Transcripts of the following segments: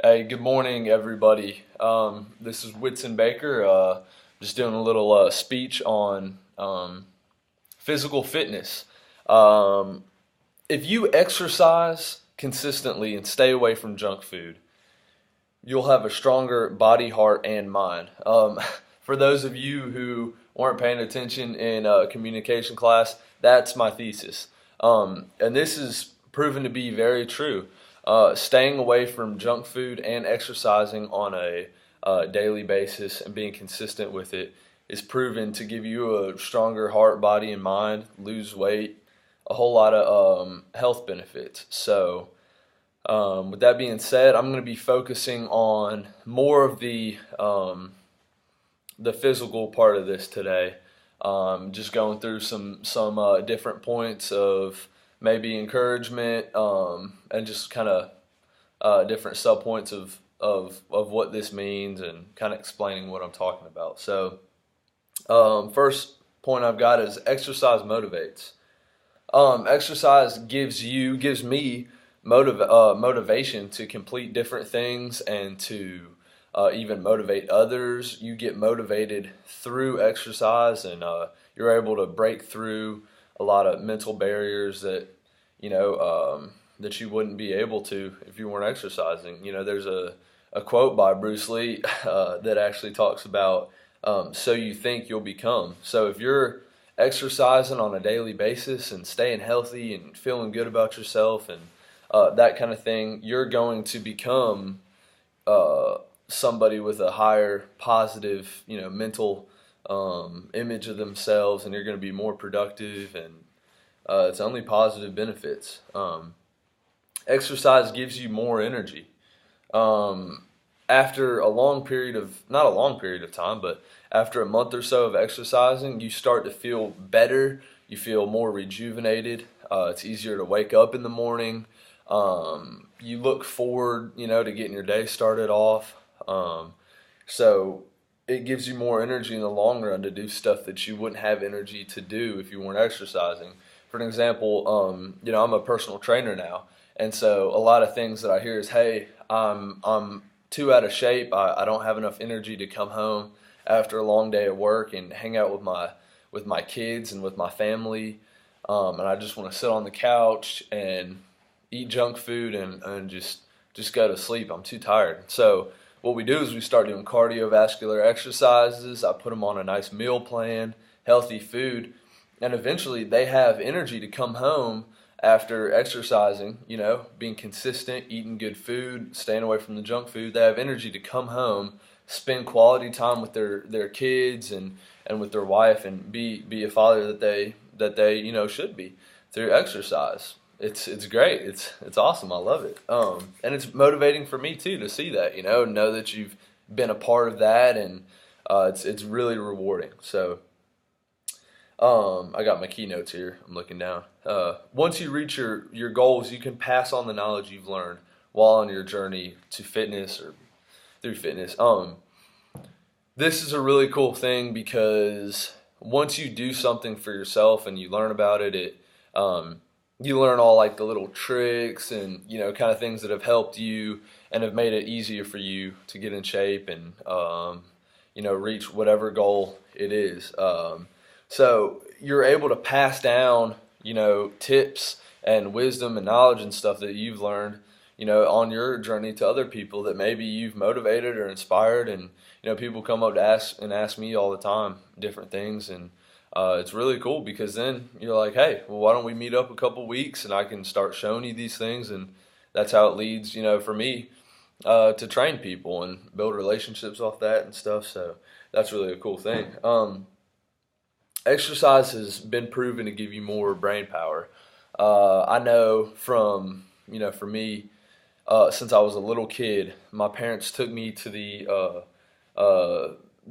Hey, good morning, everybody. This is Whitson Baker. Just doing a little speech on physical fitness. Um, if you exercise consistently and stay away from junk food, you'll have a stronger body, heart, and mind. For those of you who weren't paying attention in communication class, that's my thesis. And this is proven to be very true. Staying away from junk food and exercising on a daily basis and being consistent with it is proven to give you a stronger heart, body, and mind, lose weight, a whole lot of health benefits. So, with that being said, I'm going to be focusing on more of the physical part of this today. Just going through some different points of maybe encouragement and just kind of different subpoints of what this means and kind of explaining what I'm talking about. So, first point I've got is exercise motivates. Exercise gives me motivation to complete different things and to even motivate others. You get motivated through exercise, and you're able to break through a lot of mental barriers that you know that you wouldn't be able to if you weren't exercising. There's a quote by Bruce Lee that actually talks about so you think you'll become. So if you're exercising on a daily basis and staying healthy and feeling good about yourself and that kind of thing, you're going to become uh, somebody with a higher positive, mental image of themselves, and you're going to be more productive, and it's only positive benefits. Exercise gives you more energy. Um, After a long period of, not a long period of time, but after a month or so of exercising, you start to feel better. You feel more rejuvenated. It's easier to wake up in the morning. You look forward, to getting your day started off. Um, so it gives you more energy in the long run to do stuff that you wouldn't have energy to do if you weren't exercising. For an example, I'm a personal trainer now, and so a lot of things that I hear is, "Hey, I'm too out of shape. I don't have enough energy to come home after a long day at work and hang out with my kids and with my family, and I just want to sit on the couch and eat junk food and just go to sleep. I'm too tired." So what we do is we start doing cardiovascular exercises. I put them on a nice meal plan, healthy food, and eventually they have energy to come home after exercising, being consistent, eating good food, staying away from the junk food. They have energy to come home, spend quality time with their kids and with their wife, and be a father that they should be through exercise. It's great. It's awesome. I love it. And it's motivating for me too to see that, know that you've been a part of that, and it's really rewarding. So I got my keynotes here. I'm looking down. Once you reach your goals, you can pass on the knowledge you've learned while on your journey to fitness or through fitness. This is a really cool thing because once you do something for yourself and you learn about it, you learn all like the little tricks and kind of things that have helped you and have made it easier for you to get in shape and reach whatever goal it is. So you're able to pass down, tips and wisdom and knowledge and stuff that you've learned, on your journey to other people that maybe you've motivated or inspired. And, people come up to ask me all the time different things. And it's really cool because then you're like, hey, well, why don't we meet up a couple weeks and I can start showing you these things. And that's how it leads, for me to train people and build relationships off that and stuff. So that's really a cool thing. Exercise has been proven to give you more brain power. I know from, for me, since I was a little kid, my parents took me to the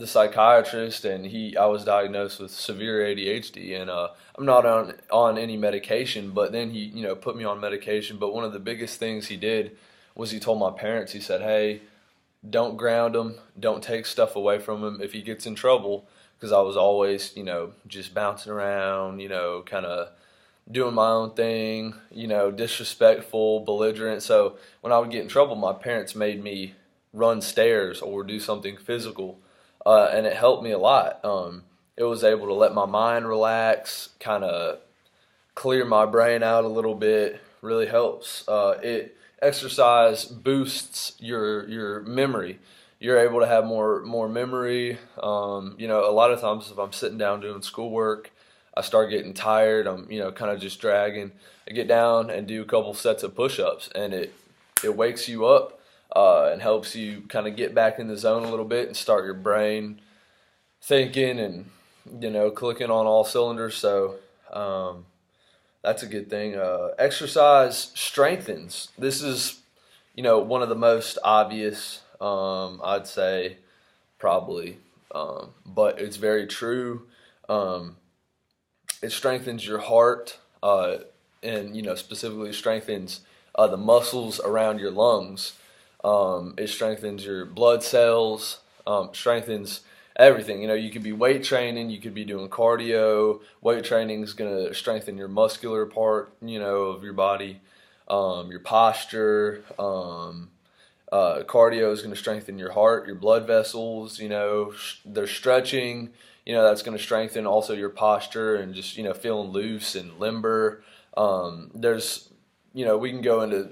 psychiatrist, and I was diagnosed with severe ADHD, and I'm not on any medication, but then he, put me on medication. But one of the biggest things he did was he told my parents, he said, hey, don't ground him, don't take stuff away from him if he gets in trouble, because I was always, just bouncing around, kind of doing my own thing, disrespectful, belligerent. So when I would get in trouble, my parents made me run stairs or do something physical, and it helped me a lot. It was able to let my mind relax, kind of clear my brain out a little bit. Really helps. It exercise boosts your memory. You're able to have more memory. A lot of times if I'm sitting down doing schoolwork, I start getting tired. I'm kind of just dragging. I get down and do a couple sets of push-ups, and it wakes you up, and helps you kind of get back in the zone a little bit and start your brain thinking and clicking on all cylinders. So that's a good thing. Exercise strengthens. This is one of the most obvious, I'd say, probably, but it's very true. It strengthens your heart, and specifically strengthens the muscles around your lungs. It strengthens your blood cells. Strengthens everything. You could be weight training, you could be doing cardio. Weight training is going to strengthen your muscular part, of your body, your posture. Cardio is going to strengthen your heart, your blood vessels. There's stretching. That's going to strengthen also your posture and just feeling loose and limber. There's we can go into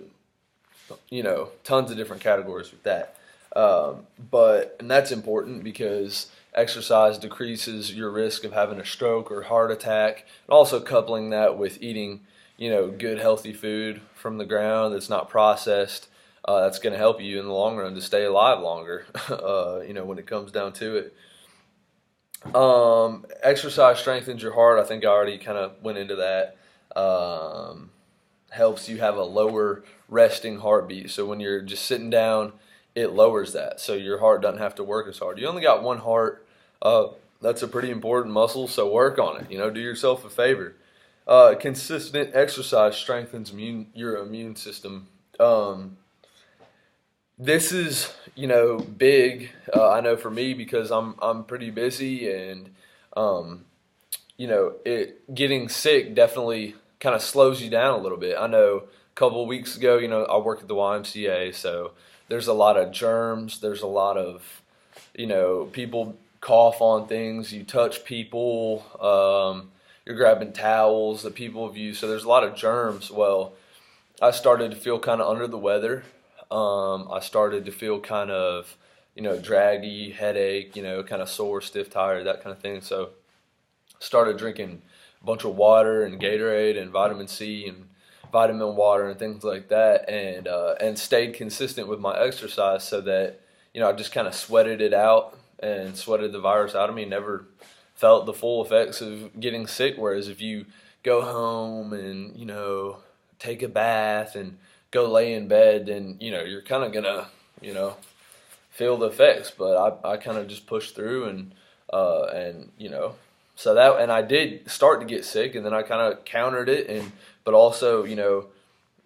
tons of different categories with that. And that's important because exercise decreases your risk of having a stroke or heart attack, and also coupling that with eating, good healthy food from the ground that's not processed. That's going to help you in the long run to stay alive longer, when it comes down to it. Exercise strengthens your heart. I think I already kind of went into that. Helps you have a lower resting heartbeat. So when you're just sitting down, it lowers that. So your heart doesn't have to work as hard. You only got one heart. That's a pretty important muscle, so work on it. Do yourself a favor. Consistent exercise strengthens your immune system. This is, big. I know for me because I'm pretty busy, and getting sick definitely kind of slows you down a little bit. I know a couple of weeks ago, I work at the YMCA, so there's a lot of germs. There's a lot of, people cough on things. You touch people. You're grabbing towels that people have used. So there's a lot of germs. Well, I started to feel kind of under the weather. I started to feel kind of, draggy, headache, kind of sore, stiff, tired, that kind of thing. So started drinking a bunch of water and Gatorade and vitamin C and vitamin water and things like that, and stayed consistent with my exercise so that, I just kind of sweated it out and sweated the virus out of me. Never felt the full effects of getting sick. Whereas if you go home and, take a bath and go lay in bed, then you're kind of gonna feel the effects. But I kind of just pushed through, and so that, and I did start to get sick, and then I kind of countered it, but also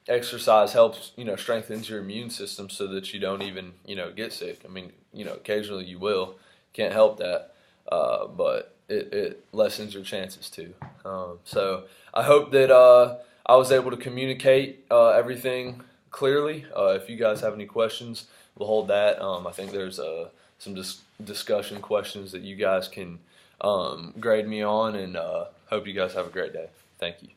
exercise helps, strengthens your immune system so that you don't even get sick. I mean, occasionally you will, can't help that, but it lessens your chances too. So I hope that I was able to communicate everything clearly. If you guys have any questions, we'll hold that. I think there's some discussion questions that you guys can grade me on, and hope you guys have a great day. Thank you.